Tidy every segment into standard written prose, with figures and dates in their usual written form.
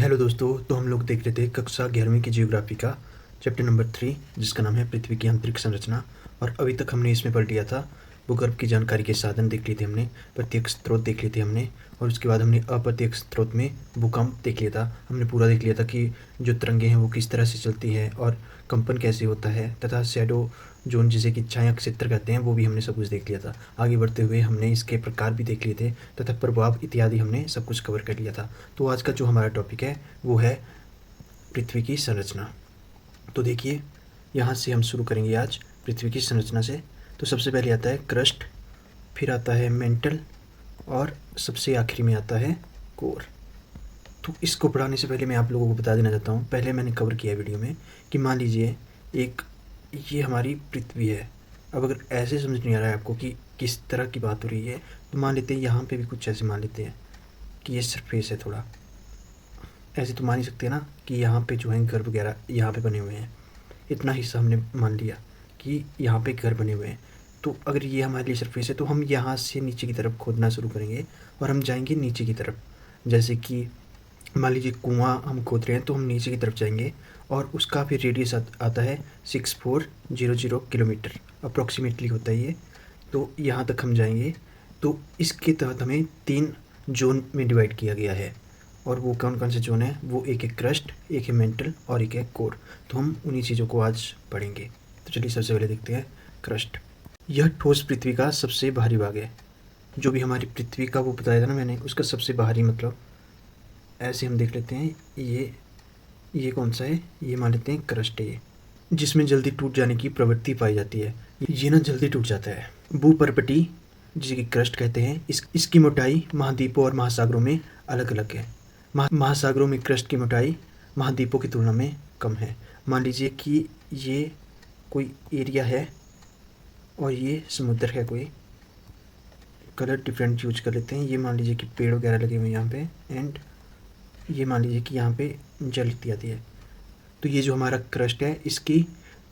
Hello दोस्तों, तो हम लोग देख रहे थे कक्षा 11वीं की जियोग्राफी का चैप्टर नंबर 3, जिसका नाम है पृथ्वी की आंतरिक संरचना। और अभी तक हमने इसमें पढ़ लिया था, भूगर्भ की जानकारी के साधन देख लिए थे हमने, प्रत्यक्ष स्रोत देख लिए थे हमने, और उसके बाद हमने अप्रत्यक्ष स्रोत में भूकंप देख लिया था। हमने पूरा देख लिया था कि जो तरंगें हैं वो किस तरह से चलती हैं और कंपन कैसे होता है, तथा शैडो जोन जिसे कि छाया क्षेत्र कहते हैं वो भी हमने सब कुछ देख लिया था। आगे बढ़ते हुए हमने इसके प्रकार भी देख लिए थे तथा प्रभाव इत्यादि हमने सब कुछ कवर कर लिया था। तो आज का जो हमारा टॉपिक है वो है पृथ्वी की संरचना। तो देखिए, यहाँ से हम शुरू करेंगे आज पृथ्वी की संरचना से। तो सबसे पहले आता है क्रस्ट, फिर आता है मेंटल, और सबसे आखिरी में आता है कोर। तो इसको पढ़ाने से पहले मैं आप लोगों को बता देना चाहता हूँ, पहले मैंने कवर किया वीडियो में कि मान लीजिए एक ये हमारी पृथ्वी है। अब अगर ऐसे समझ नहीं आ रहा है आपको कि किस तरह की बात हो रही है, तो मान लेते हैं यहाँ पे भी कुछ ऐसे मान लेते हैं कि ये सरफेस है। थोड़ा ऐसे तो मान ही सकते हैं ना कि यहाँ पे जो है घर वगैरह यहाँ पे बने हुए हैं। इतना हिस्सा हमने मान लिया कि यहाँ पे घर बने हुए हैं। तो अगर ये हमारे लिए सरफेस है तो हम यहाँ से नीचे की तरफ खोदना शुरू करेंगे और हम जाएंगे नीचे की तरफ। जैसे कि मान लीजिए कुआं हम खोद रहे हैं तो हम नीचे की तरफ जाएंगे, और उसका फिर रेडियस आता है 6400 किलोमीटर अप्रॉक्सीमेटली होता है ये। तो यहाँ तक हम जाएंगे। तो इसके तहत हमें 3 जोन में डिवाइड किया गया है, और वो कौन कौन से जोन है, वो एक है क्रस्ट, एक है मेंटल और एक है कोर। तो हम उन्हीं चीज़ों को आज पढ़ेंगे। तो चलिए सबसे पहले देखते हैं क्रस्ट। यह ठोस पृथ्वी का सबसे बाहरी भाग है। जो भी हमारी पृथ्वी का वो बताया था ना मैंने, उसका सबसे बाहरी मतलब ऐसे हम देख लेते हैं। ये कौन सा है, ये मान लेते हैं क्रस्ट है ये, जिसमें जल्दी टूट जाने की प्रवृत्ति पाई जाती है। ये ना जल्दी टूट जाता है। भूपर्पटी जिसे कि क्रस्ट कहते हैं, इसकी मोटाई महाद्वीपों और महासागरों में अलग अलग है। महासागरों में क्रस्ट की मोटाई महाद्वीपों की तुलना में कम है। मान लीजिए कि ये कोई एरिया है और ये समुद्र है कोई। कलर डिफरेंट यूज कर लेते हैं। ये मान लीजिए कि पेड़ वगैरह लगे हुए हैं यहाँ पे, एंड ये मान लीजिए कि यहाँ पे जल इत्यादि है। तो ये जो हमारा क्रस्ट है इसकी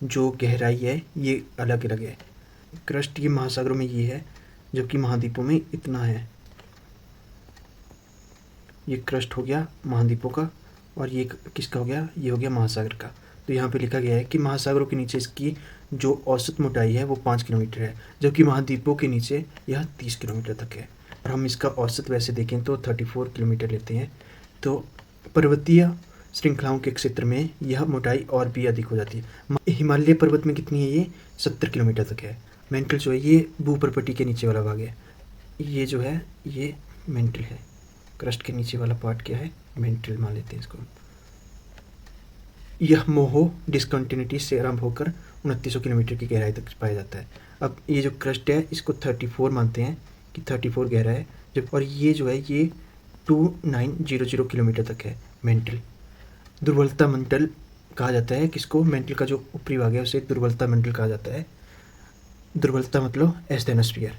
जो गहराई है ये अलग अलग है। क्रस्ट ये महासागरों में ये है, जबकि महाद्वीपों में इतना है। ये क्रस्ट हो गया महाद्वीपों का, और ये किसका हो गया, ये हो गया महासागर का। तो यहाँ पे लिखा गया है कि महासागरों के नीचे इसकी जो औसत मोटाई है वो 5 किलोमीटर है, जबकि महाद्वीपों के नीचे यह 30 किलोमीटर तक है। और हम इसका औसत वैसे देखें तो 34 किलोमीटर लेते हैं। तो पर्वतीय श्रृंखलाओं के क्षेत्र में यह मोटाई और भी अधिक हो जाती है। हिमालय पर्वत में कितनी है, ये 70 किलोमीटर तक है। मेंटल जो है ये भूपर्पटी के नीचे वाला भाग है। ये जो है ये मेंटल है। क्रस्ट के नीचे वाला पार्ट क्या है, मेंटल मान लेते हैं इसको। यह मोहो डिस्कंटिन्यूटी से आरंभ होकर 2900 किलोमीटर की गहराई तक पाया जाता है। अब ये जो क्रस्ट है इसको 34 मानते हैं कि 34 गहरा है, जब और ये जो है ये 2900 किलोमीटर तक है मेंटल। दुर्बलता मंडल कहा जाता है किसको, मेंटल का जो ऊपरी भाग है उसे दुर्बलता मंडल कहा जाता है। दुर्बलता मतलब एस्थेनोस्फीयर।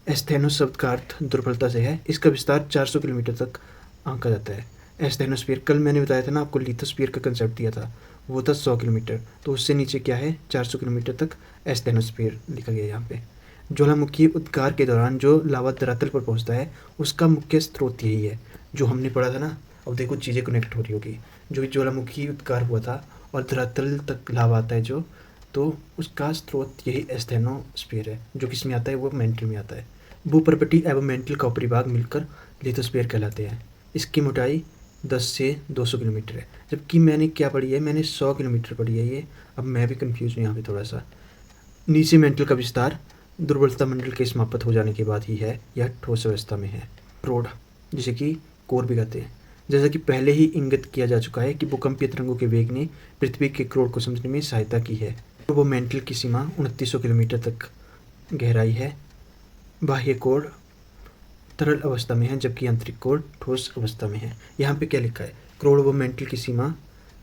एस्थेनो शब्द का अर्थ दुर्बलता से है। इसका विस्तार 400 किलोमीटर तक आंका जाता है। एस्थेनोस्फीयर, कल मैंने बताया था ना आपको, लिथोस्फीयर का कंसेप्ट दिया था, वो था 100 किलोमीटर। तो उससे नीचे क्या है, 400 किलोमीटर तक एस्थेनोस्फीयर लिखा गया यहाँ पे। ज्वालामुखी उद्गार के दौरान जो लावा धरातल पर पहुँचता है उसका मुख्य स्रोत यही है जो हमने पढ़ा था ना। अब देखो चीज़ें कनेक्ट हो रही होगी। जो ज्वालामुखी उद्गार हुआ था और धरातल तक लावा आता है जो, तो उसका स्रोत यही एस्थेनोस्फीयर है, जो किस में आता है, वो मेंटल में आता है। भूपर्पटी एवं मेंटल का ऊपरी भाग मिलकर लिथोस्फीयर कहलाते हैं। इसकी मोटाई 10 से 200 किलोमीटर है, जबकि मैंने क्या पढ़ी है, मैंने 100 किलोमीटर पढ़ी है ये। अब मैं भी कंफ्यूज हूँ यहाँ पे थोड़ा सा। नीचे मेंटल का विस्तार दुर्बलता मंडल के समाप्त हो जाने के बाद ही है, यह ठोस अवस्था में है। क्रोड जिसे कि कोर भी कहते हैं। जैसा कि पहले ही इंगित किया जा चुका है कि भूकंपीय तरंगों के वेग ने पृथ्वी के क्रोड को समझने में सहायता की है। तो वो मेंटल की सीमा 2900 किलोमीटर तक गहराई है। बाह्य कोर तरल अवस्था में है, जबकि आंतरिक कोर ठोस अवस्था में है। यहाँ पे क्या लिखा है, क्रोड व मेंटल की सीमा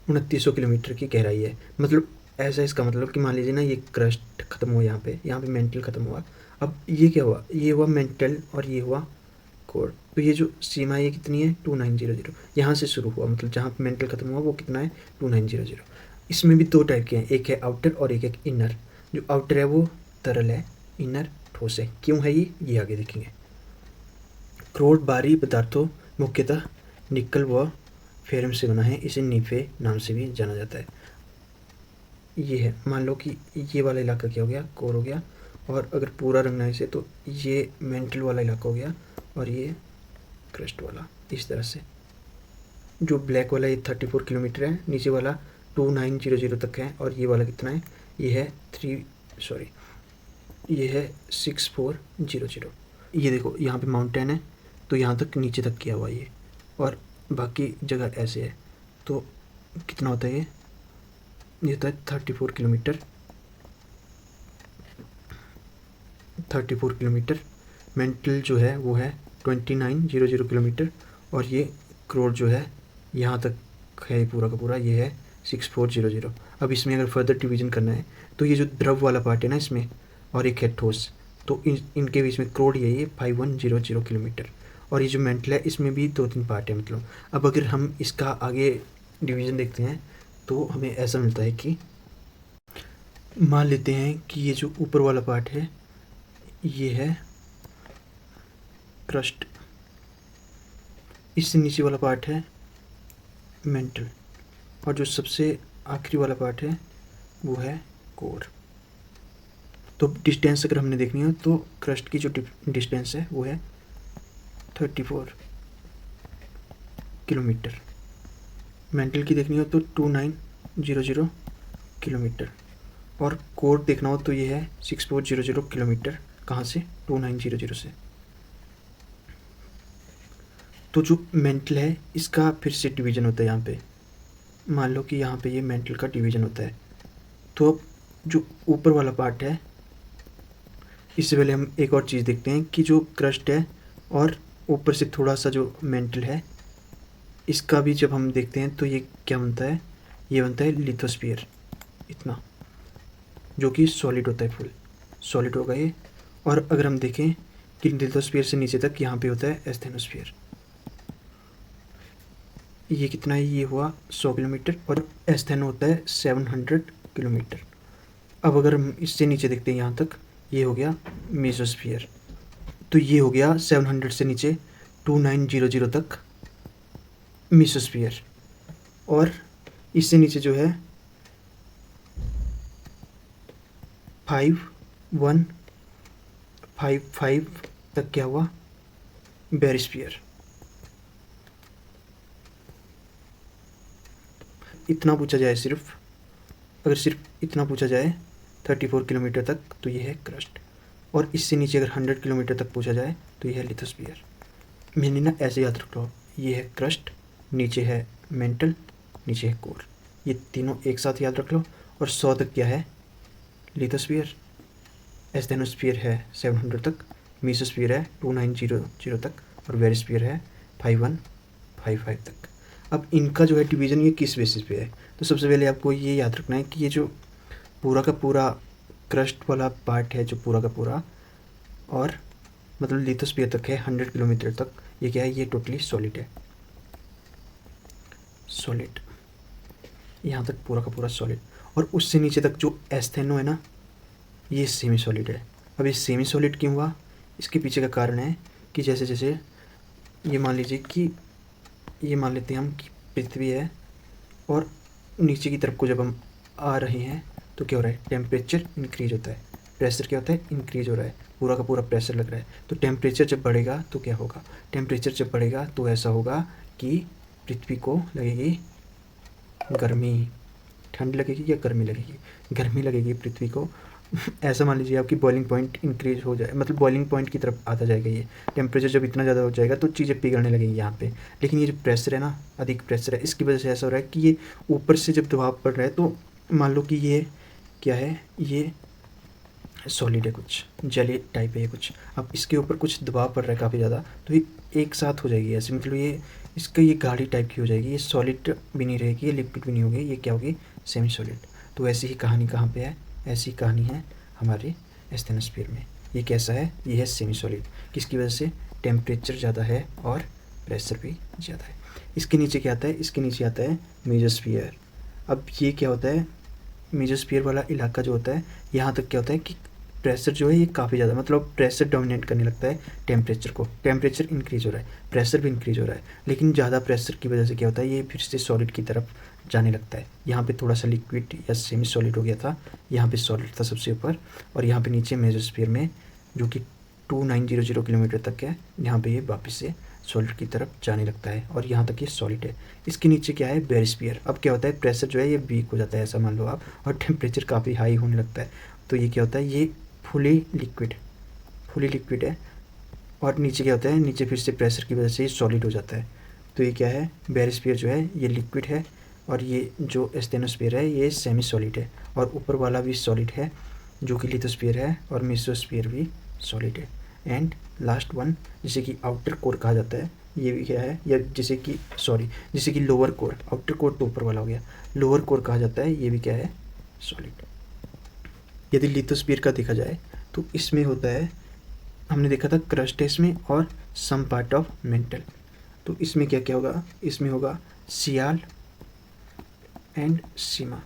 2900 किलोमीटर की गहराई है। मतलब ऐसा, इसका मतलब कि मान लीजिए ना ये क्रस्ट खत्म हुआ यहाँ पे मेंटल खत्म हुआ। अब ये क्या हुआ, ये हुआ मेंटल और ये हुआ कोर। तो ये जो सीमा है ये कितनी है, 2900। यहाँ से शुरू हुआ, मतलब जहाँ पे मेंटल खत्म हुआ वो कितना है, 2900। इसमें भी 2 टाइप के हैं, एक है आउटर और एक है इनर। जो आउटर है वो तरल है, इनर ठोस है। क्यों है ये आगे देखेंगे। क्रोड बाहरी पदार्थों मुख्यतः निकल व फेरम से बना है, इसे नीफे नाम से भी जाना जाता है। ये है, मान लो कि ये वाला इलाका क्या हो गया, कोर हो गया, और अगर पूरा रंगना है इसे तो ये मेंटल वाला इलाका हो गया और ये क्रस्ट वाला। इस तरह से जो ब्लैक वाला ये 34 किलोमीटर है, नीचे वाला 2900 तक है, और ये वाला कितना है, ये है 6400। ये देखो यहाँ पे माउंटेन है तो यहाँ तक नीचे तक किया हुआ ये, और बाकी जगह ऐसे है। तो कितना होता है ये होता है 34 किलोमीटर। 34 किलोमीटर। मेंटल जो है वो है 2900 किलोमीटर, और ये क्रोर जो है यहाँ तक है पूरा का पूरा, ये है 6400। अब इसमें अगर फर्दर डिवीजन करना है तो ये जो द्रव वाला पार्ट है ना इसमें, और एक है ठोस, तो इनके बीच में क्रोड ये 5100 किलोमीटर, और ये जो मेंटल है इसमें भी 2-3 पार्ट है मतलब। अब अगर हम इसका आगे डिवीज़न देखते हैं तो हमें ऐसा मिलता है कि मान लेते हैं कि ये जो ऊपर वाला पार्ट है ये है क्रस्ट, इससे नीचे वाला पार्ट है मेंटल, और जो सबसे आखिरी वाला पार्ट है वो है कोर। तो डिस्टेंस अगर हमने देखनी हो तो क्रस्ट की जो डिस्टेंस है वो है 34 किलोमीटर। मेंटल की देखनी हो तो 2900 किलोमीटर, और कोर देखना हो तो ये है 6400 किलोमीटर। कहाँ से? 2900 से। तो जो मेंटल है इसका फिर से डिवीज़न होता है यहाँ पे। मान लो कि यहाँ पे ये मेंटल का डिवीज़न होता है, तो अब जो ऊपर वाला पार्ट है, इससे पहले हम एक और चीज़ देखते हैं कि जो क्रस्ट है और ऊपर से थोड़ा सा जो मेंटल है, इसका भी जब हम देखते हैं तो ये क्या बनता है, ये बनता है लिथोस्फीयर, इतना, जो कि सॉलिड होता है, फुल सॉलिड होगा ये। और अगर हम देखें कि लिथोस्फीयर से नीचे तक यहाँ पे होता है एस्थेनोस्फीयर। ये कितना है, ये हुआ 100 किलोमीटर, और एस्थेनो होता है 700 किलोमीटर। अब अगर हम इससे नीचे देखते हैं यहाँ तक, ये हो गया मेसोस्फीयर। तो ये हो गया 700 से नीचे 2900 तक मेसोस्फीयर, और इससे नीचे जो है 5155 तक क्या हुआ, बेरिस्फीयर। इतना पूछा जाए, अगर सिर्फ इतना पूछा जाए 34 किलोमीटर तक तो ये है क्रस्ट, और इससे नीचे अगर 100 किलोमीटर तक पूछा जाए तो ये है लिथोस्फीयर। मैंने ना ऐसे याद रख लो, ये है क्रस्ट, नीचे है मेंटल, नीचे है कोर, ये तीनों एक साथ याद रख लो। और 100 तक क्या है, लिथोस्फीयर। एस्थेनोस्फीयर है 700 तक, मेसोस्फीयर है 2900 तक, और वेरिस्फीयर है 5155 तक। अब इनका जो है डिवीज़न ये किस बेसिस पे है, तो सबसे पहले आपको ये याद रखना है कि ये जो पूरा का पूरा क्रस्ट वाला पार्ट है, जो पूरा का पूरा, और मतलब लिथोस्फीयर तक है 100 किलोमीटर तक, ये क्या है, ये टोटली सॉलिड है, सॉलिड, यहाँ तक पूरा का पूरा सॉलिड। और उससे नीचे तक जो एस्थेनो है ना, ये सेमी सॉलिड है। अब ये सेमी सॉलिड क्यों हुआ, इसके पीछे का कारण है कि जैसे जैसे ये मान लीजिए कि ये मान लेते हैं हम कि पृथ्वी है, और नीचे की तरफ को जब हम आ रहे हैं तो क्या हो रहा है, टेम्परेचर इंक्रीज होता है, प्रेशर क्या होता है, इंक्रीज हो रहा है, पूरा का पूरा प्रेशर लग रहा है। तो टेम्परेचर जब बढ़ेगा तो क्या होगा, टेम्परेचर जब बढ़ेगा तो ऐसा होगा कि पृथ्वी को लगेगी गर्मी, ठंड लगेगी या गर्मी लगेगी, गर्मी लगेगी पृथ्वी को। ऐसा मान लीजिए आपकी बॉइलिंग पॉइंट इंक्रीज हो जाए, मतलब बॉइलिंग पॉइंट की तरफ आता जाएगा ये टेम्परेचर, जब इतना ज़्यादा हो जाएगा तो चीज़ें पिघलने लगेंगी यहाँ पे। लेकिन ये जो प्रेशर है ना, अधिक प्रेशर है, इसकी वजह से ऐसा हो रहा है कि ये ऊपर से जब दबाव पड़ रहा है, तो मान लो कि ये क्या है, ये सॉलिड है, कुछ जेली टाइप है ये कुछ। अब इसके ऊपर कुछ दबाव पड़ रहा है काफ़ी ज़्यादा, तो ये एक साथ हो जाएगी ऐसे, मतलब ये इसका ये गाढ़ी टाइप की हो जाएगी, ये सॉलिड भी नहीं रहेगी, ये लिक्विड भी नहीं होगी, ये क्या होगी, सेमी सॉलिड। तो ऐसी ही कहानी कहाँ पे है, ऐसी कहानी है हमारे एस्थेनोस्फीयर में। ये कैसा है, ये है सेमी सॉलिड, किसकी वजह से, टेम्परेचर ज़्यादा है और प्रेशर भी ज़्यादा है। इसके नीचे क्या आता है, इसके नीचे आता है मेसोस्फीयर। अब ये क्या होता है, मेसोस्फीयर वाला इलाका जो होता है, यहाँ तक क्या होता है कि प्रेशर जो है ये काफ़ी ज़्यादा, मतलब प्रेशर डोमिनेट करने लगता है टेम्परेचर को। टेम्परेचर इंक्रीज हो रहा है, प्रेशर भी इंक्रीज हो रहा है, लेकिन ज़्यादा प्रेशर की वजह से क्या होता है, ये फिर से सॉलिड की तरफ जाने लगता है। यहाँ पे थोड़ा सा लिक्विड या सेमी सॉलिड हो गया था, यहाँ पे सॉलिड था सबसे ऊपर, और यहाँ पे नीचे मेसोस्फीयर में जो कि 2900 किलोमीटर तक है, यहाँ पे ये वापस से सॉलिड की तरफ जाने लगता है, और यहाँ तक ये सॉलिड है। इसके नीचे क्या है, बेरिस्फीयर। अब क्या होता है, प्रेशर जो है ये वीक हो जाता है, ऐसा मान लो आप, और टेम्परेचर काफ़ी हाई होने लगता है। तो ये क्या होता है, ये फुली लिक्विड है, और नीचे क्या होता है, नीचे फिर से प्रेशर की वजह से ये सॉलिड हो जाता है। तो ये क्या है, बेरिस्फीयर जो है ये लिक्विड है, और ये जो स्टेनोस्फीयर है ये सेमी सॉलिड है, और ऊपर वाला भी सॉलिड है जो कि लिथोस्फीयर है, और मेसोस्फीयर भी सॉलिड है। एंड लास्ट वन जिसे कि आउटर कोर कहा जाता है, ये भी क्या है, या जिसे कि लोअर कोर, आउटर कोर तो ऊपर वाला हो गया, लोअर कोर कहा जाता है, ये भी क्या है, सॉलिड। यदि लिथोस्फीयर का देखा जाए तो इसमें होता है, हमने देखा था क्रस्ट है इसमें, और सम पार्ट ऑफ मेंटल। तो इसमें क्या क्या होगा, इसमें होगा सियाल एंड सीमा।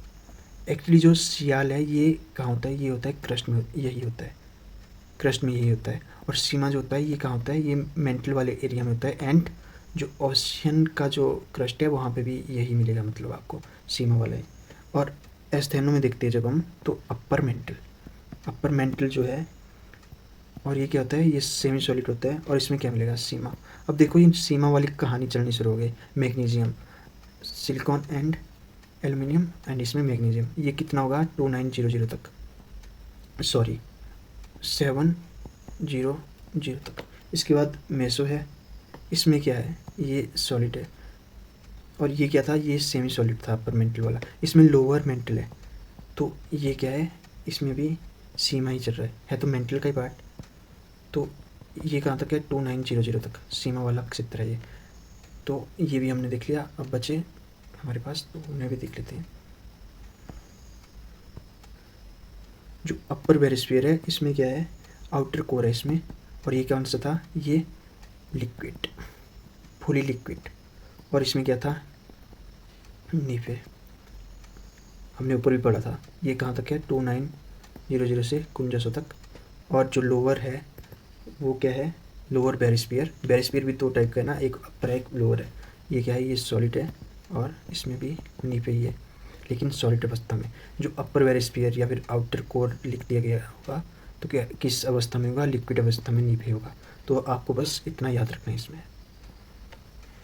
एक्चुअली जो सियाल है ये कहाँ होता है, ये होता है क्रस्ट में, यही होता है, क्रस्ट में यही होता है। और सीमा जो होता है ये कहाँ होता है, ये मेंटल वाले एरिया में होता है। एंड जो ओशियन का जो क्रस्ट है वहाँ पे भी यही मिलेगा, मतलब आपको सीमा वाला है। और एस्थेनो में देखते हैं जब हम, तो अपर मेंटल जो है, और ये क्या होता है, ये सेमी सॉलिड होता है, और इसमें क्या मिलेगा, सीमा। अब देखो ये सीमा वाली कहानी चलनी शुरू हो गई, magnesium, silicon and aluminium, and इसमें मैग्नीशियम, ये कितना होगा 2900 तक, सॉरी 700 तक। इसके बाद मेसो है, इसमें क्या है, ये सॉलिड है, और ये क्या था, ये सेमी सॉलिड था अपर मेंटल वाला। इसमें लोअर मेंटल है, तो ये क्या है, इसमें भी सीमा ही चल रहा है तो मेंटल का ही पार्ट। तो ये कहाँ तक है, 2900 तक सीमा वाला क्षेत्र है ये। तो ये भी हमने देख लिया। अब बचे हमारे पास, तो उन्हें भी देख लेते हैं। जो अपर बेरिस्फीयर है इसमें क्या है, आउटर कोर है इसमें, और ये कौन सा था, ये लिक्विड, फुली लिक्विड। और इसमें क्या था, नीफे, हमने ऊपर भी पढ़ा था। ये कहाँ तक है, 2900 से 5100 तक। और जो लोअर है वो क्या है, लोअर बेरिस्फीयर भी दो टाइप का है ना, एक अपर है एक लोअर है। ये क्या है, ये सॉलिड है, और इसमें भी नीफे ही है, लेकिन सॉलिड अवस्था में। जो अपर बेरिस्फीयर या फिर आउटर कोर लिख दिया गया होगा, तो क्या किस अवस्था में होगा, लिक्विड अवस्था में नीफे होगा। तो आपको बस इतना याद रखना है इसमें।